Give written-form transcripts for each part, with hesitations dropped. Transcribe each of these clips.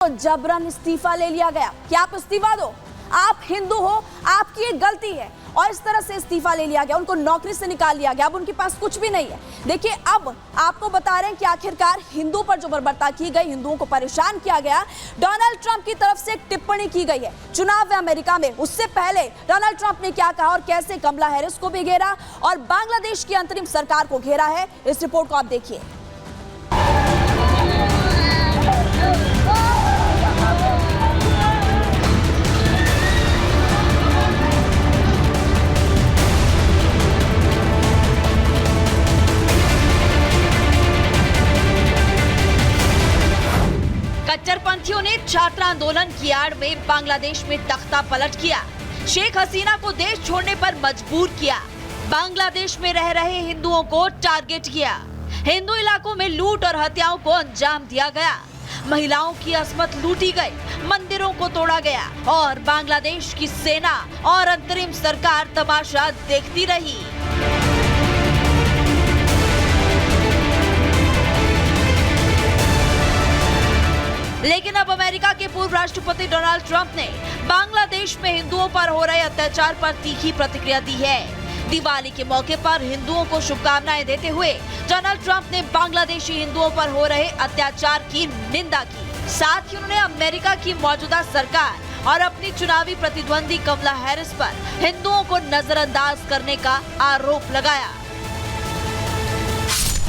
तो जबरन इस्तीफा ले लिया गया कि आप इस्तीफा दो, आप हिंदू हो, आपकी ये गलती है, और इस तरह से इस्तीफा ले लिया गया। उनको नौकरी से निकाल लिया गया। अब उनके पास कुछ भी नहीं है। देखिए, अब आपको बता रहे हैं कि आखिरकार हिंदू पर जो बर्बरता की गई, हिंदुओं को परेशान किया गया, डोनाल्ड ट्रंप की तरफ से एक टिप्पणी की गई है चुनाव अमेरिका में। उससे पहले डोनाल्ड ट्रंप ने क्या कहा और कैसे कमला हैरिस को भी घेरा और बांग्लादेश की अंतरिम सरकार को घेरा है, इस रिपोर्ट को आप देखिए। कट्टरपंथियों ने छात्र आंदोलन की आड़ में बांग्लादेश में तख्ता पलट किया, शेख हसीना को देश छोड़ने पर मजबूर किया, बांग्लादेश में रह रहे हिंदुओं को टारगेट किया, हिंदू इलाकों में लूट और हत्याओं को अंजाम दिया गया, महिलाओं की अस्मत लूटी गई, मंदिरों को तोड़ा गया और बांग्लादेश की सेना और अंतरिम सरकार तमाशा देखती रही। लेकिन अब अमेरिका के पूर्व राष्ट्रपति डोनाल्ड ट्रंप ने बांग्लादेश में हिंदुओं पर हो रहे अत्याचार पर तीखी प्रतिक्रिया दी है। दिवाली के मौके पर हिंदुओं को शुभकामनाएं देते हुए डोनाल्ड ट्रंप ने बांग्लादेशी हिंदुओं पर हो रहे अत्याचार की निंदा की। साथ ही उन्होंने अमेरिका की मौजूदा सरकार और अपनी चुनावी प्रतिद्वंदी कमला हैरिस पर हिंदुओं को नजरअंदाज करने का आरोप लगाया।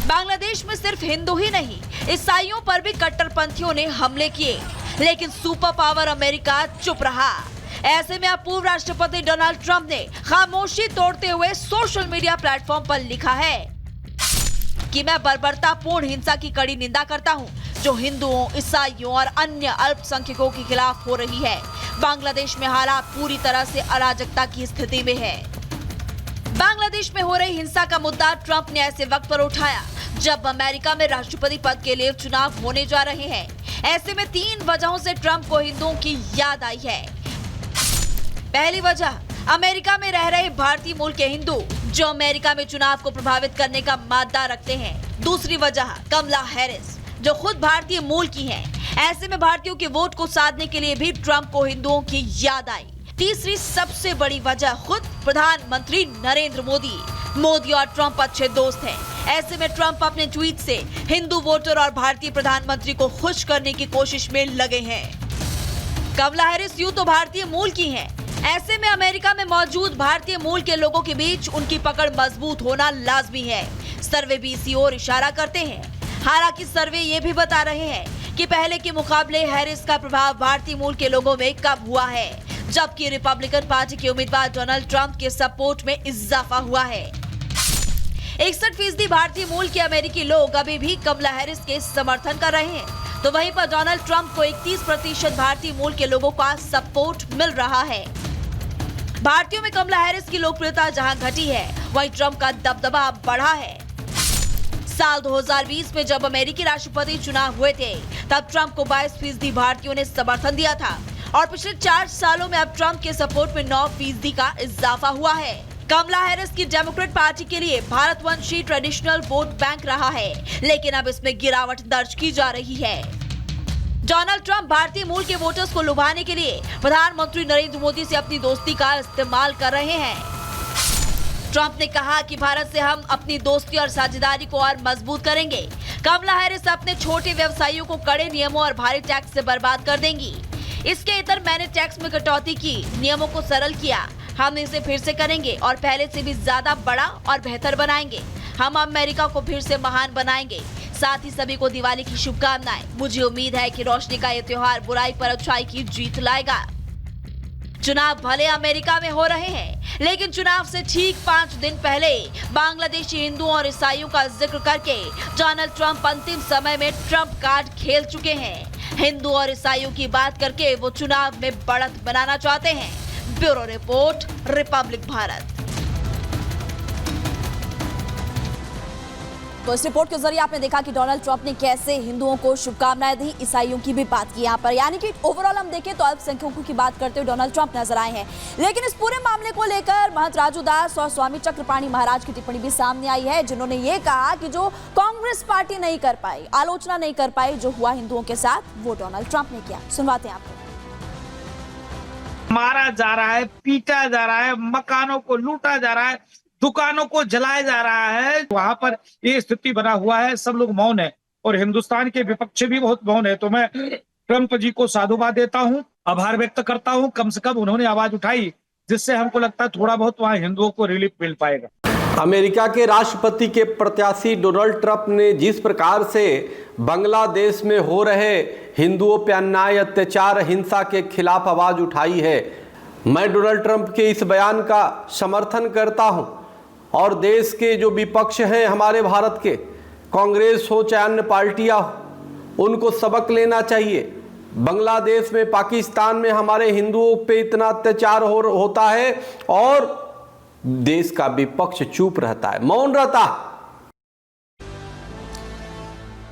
बांग्लादेश में सिर्फ हिंदू ही नहीं, ईसाइयों पर भी कट्टरपंथियों ने हमले किए, लेकिन सुपर पावर अमेरिका चुप रहा। ऐसे में अब पूर्व राष्ट्रपति डोनाल्ड ट्रंप ने खामोशी तोड़ते हुए सोशल मीडिया प्लेटफॉर्म पर लिखा है कि मैं बर्बरतापूर्ण हिंसा की कड़ी निंदा करता हूं, जो हिंदुओं, ईसाइयों और अन्य अल्पसंख्यकों के खिलाफ हो रही है। बांग्लादेश में हालात पूरी तरह से अराजकता की स्थिति में है। बांग्लादेश में हो रही हिंसा का मुद्दा ट्रंप ने ऐसे वक्त पर उठाया जब अमेरिका में राष्ट्रपति पद के लिए चुनाव होने जा रहे हैं। ऐसे में 3 वजहों से ट्रंप को हिंदुओं की याद आई है। पहली वजह, अमेरिका में रह रहे भारतीय मूल के हिंदू जो अमेरिका में चुनाव को प्रभावित करने का मादा रखते हैं। दूसरी वजह, कमला हैरिस जो खुद भारतीय मूल की हैं। ऐसे में भारतीयों के वोट को साधने के लिए भी ट्रंप को हिंदुओं की याद आई। तीसरी सबसे बड़ी वजह, खुद प्रधानमंत्री नरेंद्र मोदी और ट्रंप अच्छे दोस्त हैं। ऐसे में ट्रंप अपने ट्वीट से हिंदू वोटर और भारतीय प्रधानमंत्री को खुश करने की कोशिश में लगे हैं। कमला हैरिस यूं तो भारतीय मूल की हैं। ऐसे में अमेरिका में मौजूद भारतीय मूल के लोगों के बीच उनकी पकड़ मजबूत होना लाजमी है। सर्वे भी इसी ओर इशारा करते हैं। हालांकि सर्वे ये भी बता रहे हैं कि पहले के मुकाबले हैरिस का प्रभाव भारतीय मूल के लोगों में कम हुआ है, जबकि रिपब्लिकन पार्टी के उम्मीदवार डोनाल्ड ट्रंप के सपोर्ट में इजाफा हुआ है। 61% भारतीय मूल के अमेरिकी लोग अभी भी कमला हैरिस के समर्थन कर रहे हैं, तो वहीं पर डोनाल्ड ट्रंप को 31% भारतीय मूल के लोगों का सपोर्ट मिल रहा है। भारतीयों में कमला हैरिस की लोकप्रियता जहां घटी है, वहीं ट्रंप का दबदबा बढ़ा है। साल 2020 में जब अमेरिकी राष्ट्रपति चुनाव हुए थे, तब ट्रंप को 22% भारतीयों ने समर्थन दिया था और पिछले 4 सालों में अब ट्रंप के सपोर्ट में 9% का इजाफा हुआ है। कमला हैरिस की डेमोक्रेट पार्टी के लिए भारतवंशी ट्रेडिशनल वोट बैंक रहा है, लेकिन अब इसमें गिरावट दर्ज की जा रही है। डोनाल्ड ट्रंप भारतीय मूल के वोटर्स को लुभाने के लिए प्रधानमंत्री नरेंद्र मोदी से अपनी दोस्ती का इस्तेमाल कर रहे हैं। ट्रंप ने कहा कि भारत से हम अपनी दोस्ती और साझेदारी को और मजबूत करेंगे। कमला हैरिस अपने छोटे व्यवसायियों को कड़े नियमों और भारी टैक्स से बर्बाद कर देंगी। इसके इतर मैंने टैक्स में कटौती की, नियमों को सरल किया। हम इसे फिर से करेंगे और पहले से भी ज्यादा बड़ा और बेहतर बनाएंगे। हम अमेरिका को फिर से महान बनाएंगे। साथ ही सभी को दिवाली की शुभकामनाएं। मुझे उम्मीद है कि रोशनी का ये त्योहार बुराई पर अच्छाई की जीत लाएगा। चुनाव भले अमेरिका में हो रहे हैं, लेकिन चुनाव से ठीक 5 दिन पहले बांग्लादेशी हिंदुओं और ईसाइयों का जिक्र करके डोनाल्ड ट्रंप अंतिम समय में ट्रंप कार्ड खेल चुके हैं। हिंदू और ईसाइयों की बात करके वो चुनाव में बढ़त बनाना चाहते हैं। Bureau report, Republic Bharat. तो इस रिपोर्ट के जरिए आपने देखा कि डोनाल्ड ट्रंप ने कैसे हिंदुओं को शुभकामनाएं दी, ईसाइयों की भी बात की यहाँ पर, यानी कि ओवरऑल हम देखें तो अल्पसंख्यकों की बात करते हुए डोनाल्ड ट्रंप नजर आए हैं। लेकिन इस पूरे मामले को लेकर महंत राजू दास और स्वामी चक्रपाणी महाराज की टिप्पणी भी सामने आई है, जिन्होंने ये कहा कि जो कांग्रेस पार्टी नहीं कर पाई, आलोचना नहीं कर पाई, जो हुआ हिंदुओं के साथ, वो डोनाल्ड ट्रंप ने किया। सुनवाते हैं आपको। मारा जा रहा है, पीटा जा रहा है, मकानों को लूटा जा रहा है, दुकानों को जलाया जा रहा है, वहां पर ये स्थिति बना हुआ है। सब लोग मौन है और हिंदुस्तान के विपक्ष भी बहुत मौन है। तो मैं ट्रंप जी को साधुवाद देता हूं, आभार व्यक्त करता हूं। कम से कम उन्होंने आवाज उठाई, जिससे हमको लगता है थोड़ा बहुत वहां हिंदुओं को रिलीफ मिल पाएगा। अमेरिका के राष्ट्रपति के प्रत्याशी डोनाल्ड ट्रंप ने जिस प्रकार से बांग्लादेश में हो रहे हिंदुओं पर अन्याय, अत्याचार, हिंसा के खिलाफ आवाज उठाई है, मैं डोनाल्ड ट्रंप के इस बयान का समर्थन करता हूं। और देश के जो विपक्ष हैं हमारे भारत के, कांग्रेस हो चाहे अन्य पार्टियां हो, उनको सबक लेना चाहिए। बांग्लादेश में, पाकिस्तान में हमारे हिंदुओं पे इतना अत्याचार होता है और देश का विपक्ष चुप रहता है, मौन रहता है।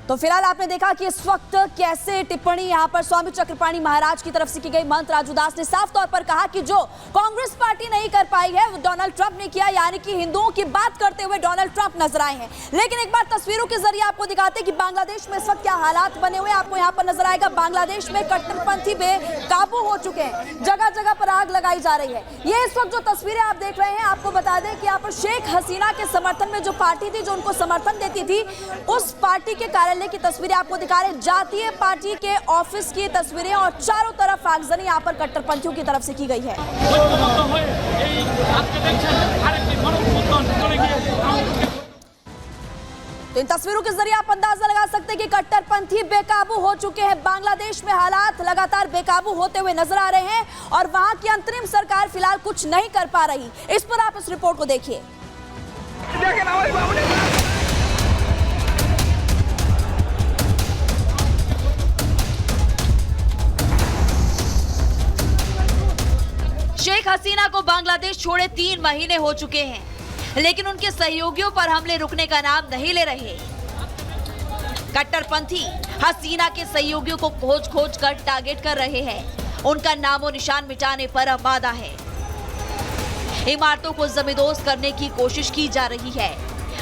तो फिलहाल आपने देखा कि इस वक्त कैसे टिप्पणी यहां पर स्वामी चक्रपाणी महाराज की तरफ से की गई। महंत राजू दास ने साफ तौर पर कहा कि जो कांग्रेस पार्टी नहीं कर पाई है वो डोनाल्ड ट्रंप ने किया, यानी कि हिंदुओं की बात करते हुए डोनाल्ड ट्रंप नजर आए हैं। लेकिन एक बार तस्वीरों के जरिए आपको दिखाते हैं कि बांग्लादेश में इस वक्त क्या हालात बने हुए। आपको यहाँ पर नजर आएगा, बांग्लादेश में कट्टरपंथी बेकाबू हो चुके हैं, जगह जगह पर आग लगाई जा रही है। ये इस वक्त जो तस्वीरें आप देख रहे हैं, आपको बता दें कि यहाँ पर शेख हसीना के समर्थन में जो पार्टी थी, जो उनको समर्थन देती थी, उस पार्टी के कार्यालय की तस्वीरें आपको दिखा रहे हैं। जातीय पार्टी के ऑफिस की तस्वीरें और चारों तरफ आगजनी यहाँ पर कट्टरपंथियों की तरफ से की गई है। तो इन तस्वीरों के जरिए आप अंदाजा लगा सकते हैं कि कट्टरपंथी बेकाबू हो चुके हैं। बांग्लादेश में हालात लगातार बेकाबू होते हुए नजर आ रहे हैं और वहां की अंतरिम सरकार फिलहाल कुछ नहीं कर पा रही। इस पर आप इस रिपोर्ट को देखिए। शेख हसीना को बांग्लादेश छोड़े 3 महीने हो चुके हैं, लेकिन उनके सहयोगियों पर हमले रुकने का नाम नहीं ले रहे। कट्टरपंथी हसीना के सहयोगियों को खोज खोज कर टारगेट कर रहे हैं। उनका नामो निशान मिटाने पर आमादा है। इमारतों को जमींदोज करने की कोशिश की जा रही है।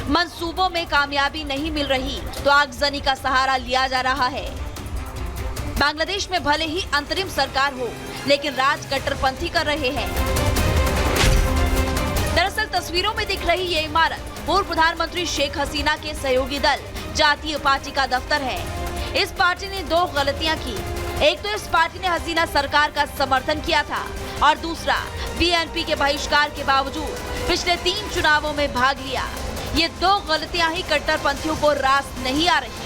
मंसूबों में कामयाबी नहीं मिल रही तो आगजनी का सहारा लिया जा रहा है। बांग्लादेश में भले ही अंतरिम सरकार हो, लेकिन राज कट्टरपंथी कर रहे हैं। दरअसल तस्वीरों में दिख रही ये इमारत पूर्व प्रधानमंत्री शेख हसीना के सहयोगी दल जातीय पार्टी का दफ्तर है। इस पार्टी ने 2 गलतियां की। एक तो इस पार्टी ने हसीना सरकार का समर्थन किया था और दूसरा बीएनपी के बहिष्कार के बावजूद पिछले 3 चुनावों में भाग लिया। ये 2 गलतियां ही कट्टरपंथियों को रास नहीं आ रही।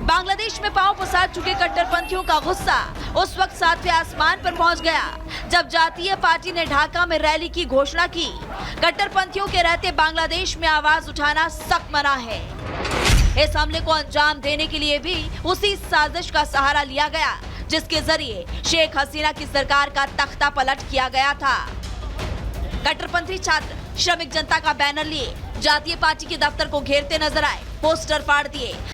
बांग्लादेश में पांव पसार चुके कट्टरपंथियों का गुस्सा उस वक्त 7वें आसमान पर पहुंच गया जब जातीय पार्टी ने ढाका में रैली की घोषणा की। कट्टरपंथियों के रहते बांग्लादेश में आवाज उठाना सख्त मना है। इस हमले को अंजाम देने के लिए भी उसी साजिश का सहारा लिया गया जिसके जरिए शेख हसीना की सरकार का तख्ता पलट किया गया था। कट्टरपंथी छात्र श्रमिक जनता का बैनर लिए जातीय पार्टी के दफ्तर को घेरते नजर आए, पोस्टर फाड़ दिए।